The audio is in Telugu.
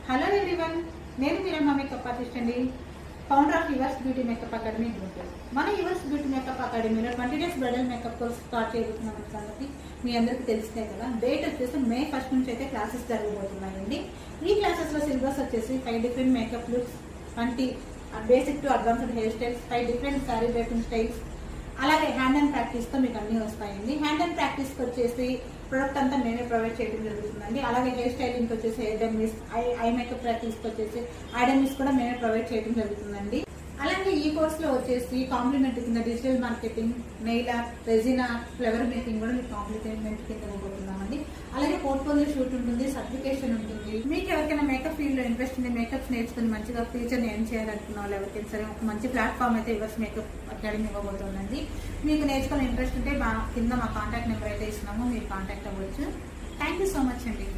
హలో ఎవ్రీవన్, నేను మీరమ్మ మేకప్ ఆర్టిస్ట్ అండి, founder of yours beauty makeup academy group. మన యువర్స్ బ్యూటీ మేకప్ అకాడమీలో 20 days bridal makeup course start చేయబోతున్నాం సంగతి మీ అందరికీ తెలిసినే కదా. డేట్ వచ్చేసి May 1 నుంచి అయితే క్లాసెస్ జరగబోతున్నాయండి. ఈ క్లాసెస్లో సిలబస్ వచ్చేసి 5 different makeup looks, 20 basic to advanced hair styles, 5 different sari డ్రైపింగ్ styles, అలాగే హ్యాండ్ అండ్ ప్రాక్టీస్తో మీకు అన్నీ వస్తాయండి. హ్యాండ్ అండ్ ప్రాక్టీస్కి వచ్చేసి ప్రొడక్ట్ అంతా నేనే ప్రొవైడ్ చేయడం జరుగుతుందండి. అలాగే హెయిర్ స్టైలింగ్కి వచ్చేసి హెయిర్ డెమిస్, ఐ మేకప్ ప్రాక్టీస్కి వచ్చేసి ఐ డెమిస్ కూడా మేమే ప్రొవైడ్ చేయడం జరుగుతుందండి. అలాగే ఈ కోర్సులో వచ్చేసి కాంప్లిమెంట్ కింద digital marketing, nail art, resin art, flower making కూడా మీకు కాంప్లిమెంట్ కింద ఇవ్వబోతున్నామండి. అలాగే పోర్ట్ఫోలియో షూట్ ఉంటుంది, సర్టిఫికేషన్ ఉంటుంది. మీకు ఎవరికైనా మేకప్ ఫీల్డ్ లో ఇంట్రెస్ట్ ఉంది, మేకప్స్ నేర్చుకుని మంచిగా ఫ్యూచర్ని ఎర్న్ చేయాలనుకున్న వాళ్ళు ఎవరికైనా సరే ఒక మంచి ప్లాట్ఫామ్ అయితే యువర్స్ మేకప్ అకాడమీ ఇవ్వబోతుందండి. మీకు నేర్చుకునే ఇంట్రెస్ట్ ఉంటే కింద మా కాంటాక్ట్ నెంబర్ అయితే ఇస్తున్నాము, మీరు కాంటాక్ట్ అవ్వచ్చు. థ్యాంక్ యూ సో మచ్ అండి.